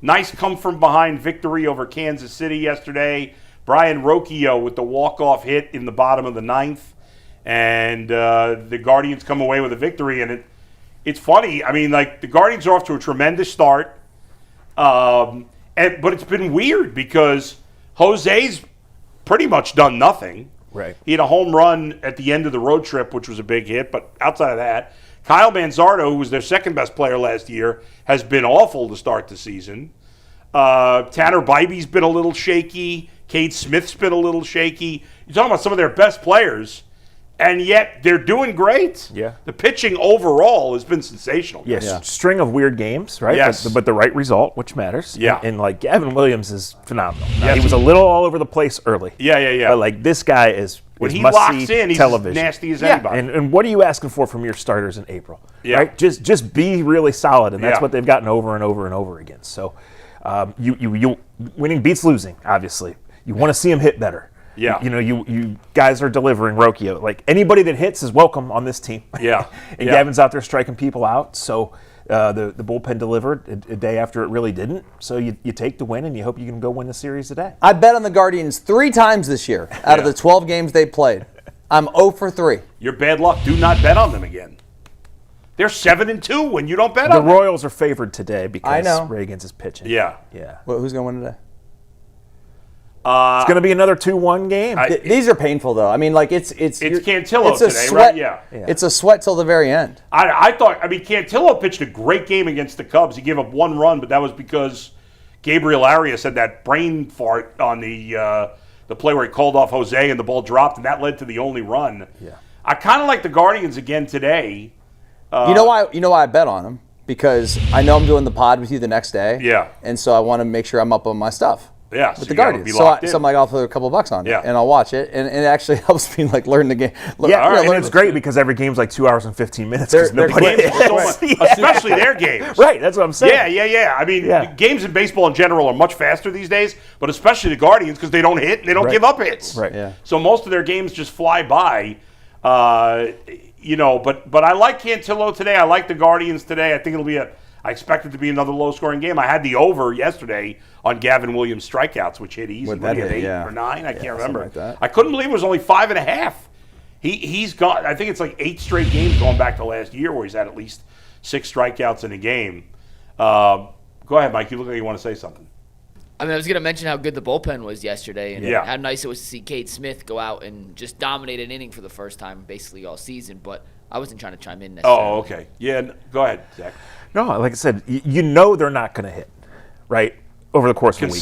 Nice come-from-behind victory over Kansas City yesterday. Brayan Rocchio with the walk-off hit in the bottom of the ninth. And the Guardians come away with a victory. And it's funny. I mean, like, the Guardians are off to a tremendous start. But it's been weird because Jose's pretty much done nothing. Right. He had a home run at the end of the road trip, which was a big hit. But outside of that, Kyle Manzardo, who was their second-best player last year, has been awful to start the season. Tanner Bybee's been a little shaky. Cade Smith's been a little shaky. You're talking about some of their best players, and yet they're doing great. Yeah. The pitching overall has been sensational. Yes, string of weird games, right? Yes. But the right result, which matters. Yeah. And like, Gavin Williams is phenomenal. Now, Yes, he was a little all over the place early. Yeah. But, like, this guy is When he must-see locks in, he's television. as nasty as anybody. And what are you asking for from your starters in April? Yeah. Right? Just be really solid, and that's Yeah. what they've gotten over and over and over again. So you winning beats losing, obviously. You want to see him hit better. Yeah. You guys are delivering Rocchio. Like, anybody that hits is welcome on this team. Yeah. And Gavin's out there striking people out. So the bullpen delivered a day after it really didn't. So you take the win, and you hope you can go win the series today. I bet on the Guardians 3 times this year out of the 12 games they played. I'm 0 for 3. You're bad luck. Do not bet on them again. They're 7-2 when you don't bet The on them. Royals are favored today because I know. Reagans is pitching. Yeah. Well, who's going to win today? It's going to be another 2-1 game. These are painful, though. I mean, like, it's Cantillo it's a today, sweat, right? Yeah. It's a sweat till the very end. I thought, Cantillo pitched a great game against the Cubs. He gave up 1 run, but that was because Gabriel Arias had that brain fart on the play where he called off Jose and the ball dropped, and that led to the only run. Yeah. I kind of like the Guardians again today. You know why I bet on them? Because I know I'm doing the pod with you the next day. Yeah. And so I want to make sure I'm up on my stuff. Yeah, With the Guardians. So I'm like, I'll throw a couple bucks on it. Yeah. And I'll watch it. And it actually helps me, like, learn the game. And it's great because every game's like 2 hours and 15 minutes. They're Games are so much, especially their games. Right, that's what I'm saying. Yeah. I mean, games in baseball in general are much faster these days, but especially the Guardians because they don't hit and they don't give up hits. Right. Yeah. So most of their games just fly by. But I like Cantillo today. I like the Guardians today. I think I expect it to be another low-scoring game. I had the over yesterday on Gavin Williams' strikeouts, which hit easy. That hit hit, 8 yeah. or 9? I can't remember. Like that. I couldn't believe it was only 5.5. He's got, I think it's like 8 straight games going back to last year where he's had at least 6 strikeouts in a game. Go ahead, Mike. You look like you want to say something. I mean, I was going to mention how good the bullpen was yesterday and Yeah. how nice it was to see Cade Smith go out and just dominate an inning for the first time basically all season, but I wasn't trying to chime in necessarily. Oh, okay. Yeah, go ahead, Zach. No, like I said, you know they're not going to hit, right, over the course of a week.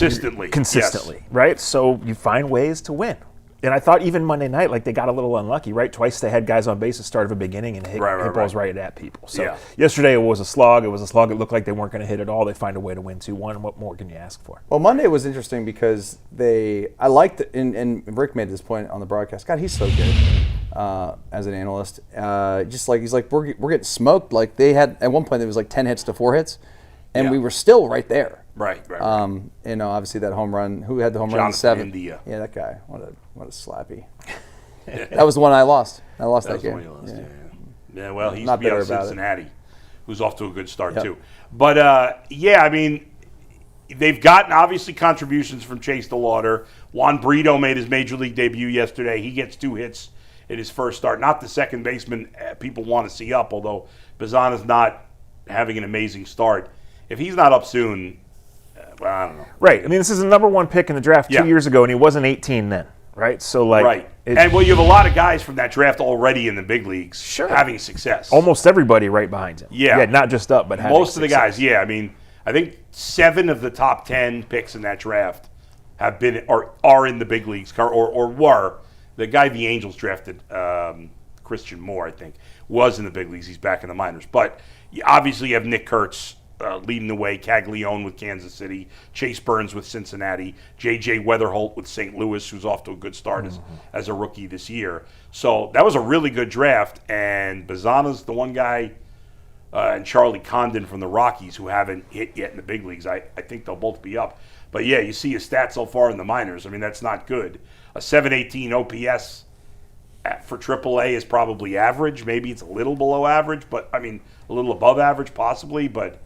Consistently, yes. Right? So you find ways to win. And I thought even Monday night, like, they got a little unlucky, right? Twice they had guys on base at the start of a beginning and hit balls right at people. So yesterday it was a slog. It was a slog. It looked like they weren't going to hit at all. They find a way to win 2-1. What more can you ask for? Well, Monday was interesting because I liked it, and Rick made this point on the broadcast. God, he's so good as an analyst. Just like he's like, we're getting smoked. Like, they had at one point there was like 10 hits to 4 hits, and we were still right there. Right. Obviously that home run. Who had the home run in Jonathan 7? India. Yeah, that guy. What a slappy. That was the one I lost. I lost that game. The one you lost, yeah, well, he's Not beat out bitter about Cincinnati, who's off to a good start too. But I mean, they've gotten obviously contributions from Chase DeLauder. Juan Brito made his major league debut yesterday. He gets 2 hits in his first start. Not the second baseman people want to see up, although Bazana's not having an amazing start. If he's not up soon, well, I don't know. Right. I mean, this is the number 1 pick in the draft 2 years ago, and he wasn't 18 then, right? So, like, right. And you have a lot of guys from that draft already in the big leagues having success. Almost everybody right behind him. Yeah. Not just up, but having most of the guys. Yeah, I mean, I think 7 of the top 10 picks in that draft have been or are in the big leagues or were. The guy the Angels drafted, Christian Moore, I think, was in the big leagues. He's back in the minors. But obviously you have Nick Kurtz leading the way, Caglione with Kansas City, Chase Burns with Cincinnati, J.J. Weatherholt with St. Louis, who's off to a good start as a rookie this year. So that was a really good draft, and Bazana's the one guy, and Charlie Condon from the Rockies, who haven't hit yet in the big leagues. I think they'll both be up. But, yeah, you see his stats so far in the minors. I mean, that's not good. A 718 OPS for AAA is probably average. Maybe it's a little below average, but, I mean, a little above average possibly, but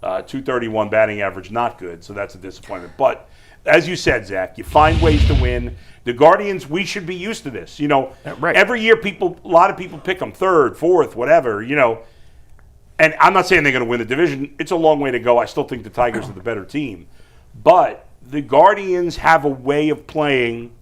.231 batting average, not good, so that's a disappointment. But as you said, Zach, you find ways to win. The Guardians, we should be used to this. Every year a lot of people pick them third, fourth, whatever, And I'm not saying they're going to win the division. It's a long way to go. I still think the Tigers are the better team. But the Guardians have a way of playing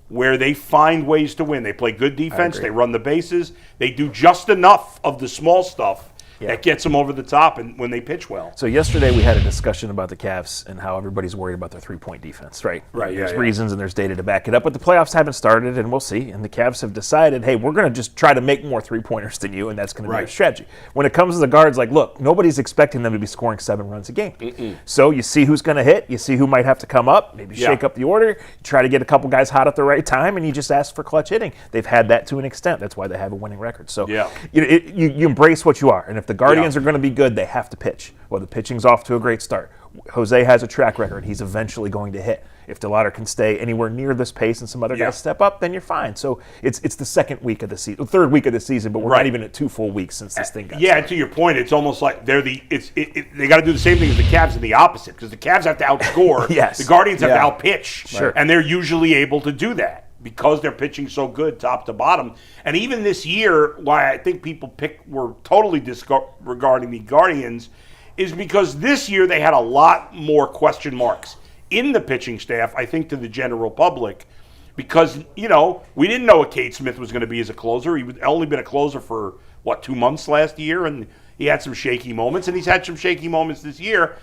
where they find ways to win. They play good defense. They run the bases. They do just enough of the small stuff that gets them over the top and when they pitch well. So yesterday we had a discussion about the Cavs and how everybody's worried about their three-point defense, right? Right, There's reasons and there's data to back it up, but the playoffs haven't started, and we'll see. And the Cavs have decided, hey, we're going to just try to make more three-pointers than you, and that's going to be our strategy. When it comes to the guards, look, nobody's expecting them to be scoring 7 runs a game. So you see who's going to hit, you see who might have to come up, maybe shake up the order, you try to get a couple guys hot at the right time, and you just ask for clutch hitting. They've had that to an extent. That's why they have a winning record. So you embrace what you are, and if the Guardians are going to be good, they have to pitch. Well, the pitching's off to a great start. Jose has a track record. He's eventually going to hit. If DeLauder can stay anywhere near this pace and some other guys step up, then you're fine. So it's the second week of the season, third week of the season, but we're not even at 2 full weeks since this thing got started. And to your point, it's almost like they got to do the same thing as the Cavs and the opposite, because the Cavs have to outscore. The Guardians have to outpitch. Sure. And they're usually able to do that because they're pitching so good top to bottom. And even this year, why I think people were totally disregarding the Guardians is because this year they had a lot more question marks in the pitching staff, I think, to the general public, because, we didn't know what Cade Smith was going to be as a closer. He had only been a closer for, 2 months last year, and he had some shaky moments, and he's had some shaky moments this year.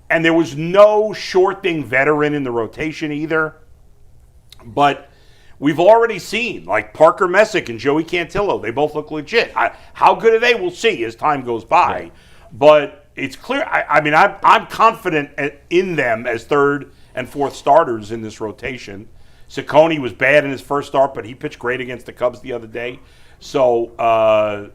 And there was no sure-thing veteran in the rotation either. But we've already seen, Parker Messick and Joey Cantillo, they both look legit. How good are they? We'll see as time goes by. Right. But it's clear. I'm confident in them as third and fourth starters in this rotation. Ciccone was bad in his first start, but he pitched great against the Cubs the other day. So,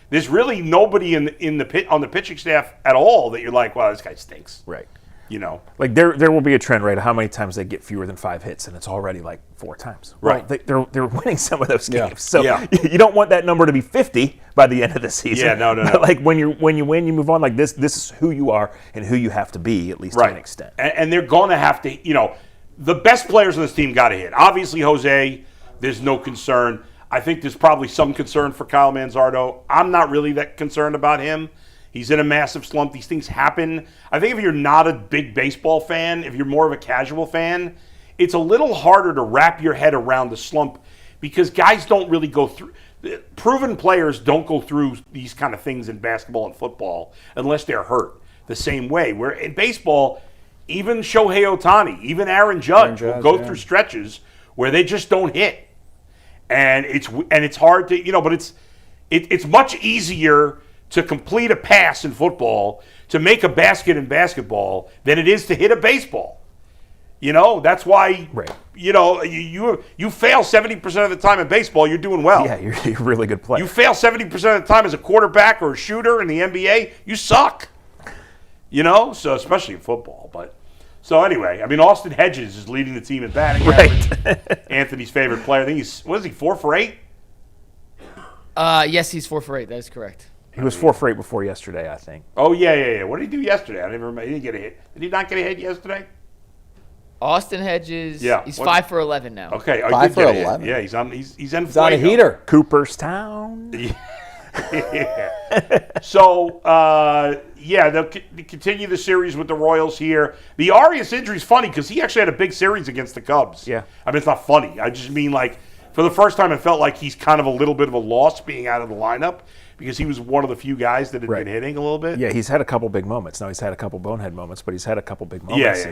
there's really nobody on the pitching staff at all that you're like, wow, this guy stinks. Right. There will be a trend, right, of how many times they get fewer than 5 hits, and it's already 4 times. Right. Well, they're winning some of those games. So you don't want that number to be 50 by the end of the season. Yeah, no. But when you win, you move on. This is who you are and who you have to be, at least to an extent. And they're going to have to, the best players on this team got to hit. Obviously, Jose, there's no concern. I think there's probably some concern for Kyle Manzardo. I'm not really that concerned about him. He's in a massive slump. These things happen. I think if you're not a big baseball fan, if you're more of a casual fan, it's a little harder to wrap your head around the slump because guys don't really go through. Proven players don't go through these kind of things in basketball and football unless they're hurt the same way. Where in baseball, even Shohei Ohtani, even Aaron Judge will go through stretches where they just don't hit. And it's hard to, but it's much easier to complete a pass in football, to make a basket in basketball, than it is to hit a baseball. That's why, you fail 70% of the time in baseball, you're doing well. Yeah, you're a really good player. You fail 70% of the time as a quarterback or a shooter in the NBA, you suck. So especially in football. So anyway, Austin Hedges is leading the team in batting average. Anthony's favorite player. I think he's 4 for 8? Yes, he's 4 for 8. That is correct. He was 4 for 8 before yesterday, I think. Oh, yeah. What did he do yesterday? I didn't remember. He didn't get a hit. Did he not get a hit yesterday? Austin Hedges, he's 5 for 11 now. Okay. 5 for 11? Yeah, he's on a heater. Cooperstown. So, they'll continue the series with the Royals here. The Arias injury is funny because he actually had a big series against the Cubs. Yeah. It's not funny. I just mean, for the first time, it felt like he's kind of a little bit of a loss being out of the lineup because he was one of the few guys that had been hitting a little bit. Yeah, he's had a couple big moments. Now he's had a couple bonehead moments, but he's had a couple big moments.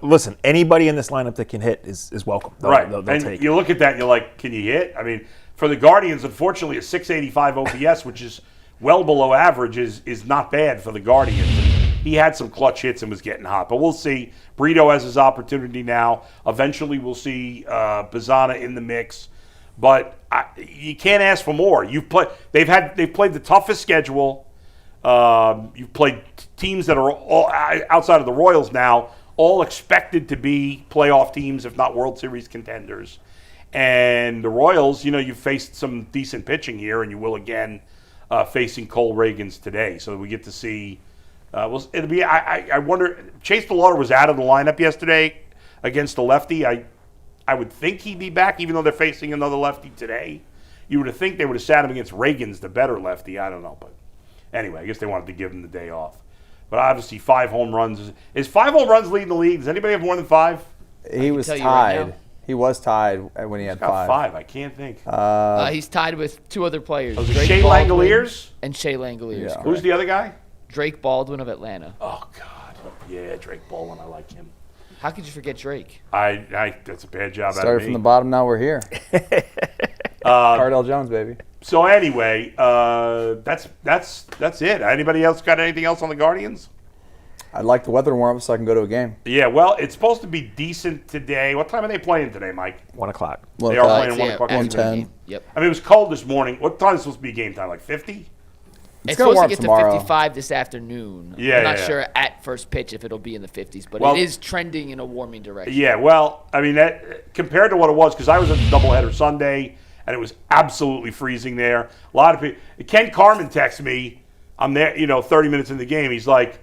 Listen, anybody in this lineup that can hit is welcome. They'll take it. You look at that and you're like, can you hit? For the Guardians, unfortunately, a 685 OPS, which is well below average, is not bad for the Guardians. He had some clutch hits and was getting hot. But we'll see. Brito has his opportunity now. Eventually, we'll see Bazzana in the mix. But you can't ask for more. They've played the toughest schedule. You've played teams that are all outside of the Royals now, all expected to be playoff teams, if not World Series contenders. And the Royals, you've faced some decent pitching here, and you will again facing Cole Reagans today. So we get to see It'll be. I wonder. Chase Delauder was out of the lineup yesterday against the lefty. I would think he'd be back, even though they're facing another lefty today. You would have think they would have sat him against Reagan's the better lefty. I don't know, but anyway, I guess they wanted to give him the day off. But obviously, 5 home runs. Is 5 home runs leading the league? Does anybody have more than 5? He was tied. He was tied when he had got 5. I can't think. He's tied with 2 other players. Was it Shea Langoliers? And Shea Langoliers. Yeah. Who's the other guy? Drake Baldwin of Atlanta. Oh, God. Yeah, Drake Baldwin. I like him. How could you forget Drake? That's a bad job out of me. Started from the bottom, now we're here. Cardell Jones, baby. So anyway, that's it. Anybody else got anything else on the Guardians? I'd like the weather to warm up so I can go to a game. Yeah, well, it's supposed to be decent today. What time are they playing today, Mike? 1 o'clock. They are playing 1 o'clock. 1:10. Yep. I mean, it was cold this morning. What time is supposed to be game time? Like 50? It's gonna supposed warm to get tomorrow. to 55 this afternoon. Yeah, I'm not yeah. sure at first pitch if it'll be in the 50s, but Well, it is trending in a warming direction. Yeah, well, I mean, that compared to what it was, because I was at the doubleheader Sunday, and it was absolutely freezing there. A lot of people. Ken Carmen texted me. I'm there, 30 minutes in the game. He's like,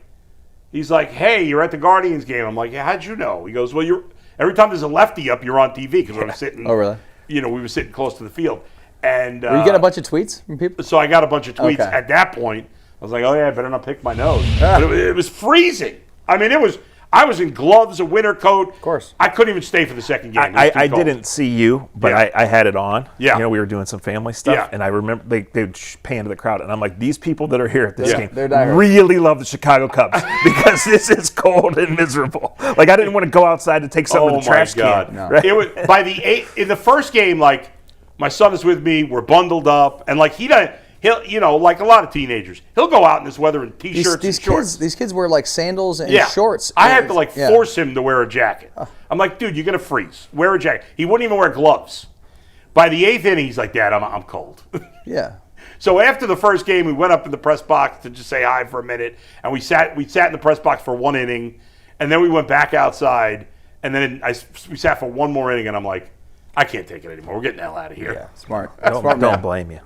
hey, you're at the Guardians game. I'm like, yeah, how'd you know? He goes, well, every time there's a lefty up, you're on TV because I was sitting. Oh, really? We were sitting close to the field, and Were you getting a bunch of tweets from people? so I got a bunch of tweets. Okay. At that point, I was like, oh, yeah, I better not pick my nose. But it was freezing. I mean, I was in gloves, a winter coat. Of course. I couldn't even stay for the second game. It was too I cold. didn't see you, but Yeah. I had it on. Yeah. We were doing some family stuff, Yeah. and I remember they would pan to the crowd, and I'm like, these people that are here at this Yeah. game They're diehard. really love the Chicago Cubs because this is cold and miserable. Like, I didn't want to go outside to take something to the trash can. No. Right? It was by the 8th in the first game. Like, my son is with me. We're bundled up, and like he'll like a lot of teenagers, he'll go out in this weather in t-shirts and shorts. These kids wear like sandals and Yeah, shorts. I had to Yeah. force him to wear a jacket. I'm like, dude, you're gonna freeze. Wear a jacket. He wouldn't even wear gloves. By the 8th inning, he's like, Dad, I'm cold. Yeah. So after the first game, we went up in the press box to just say hi for a minute, and we sat in the press box for 1 inning, and then we went back outside, and then we sat for 1 more inning, and I'm like, I can't take it anymore. We're getting the hell out of here. Yeah. Smart. Don't blame you.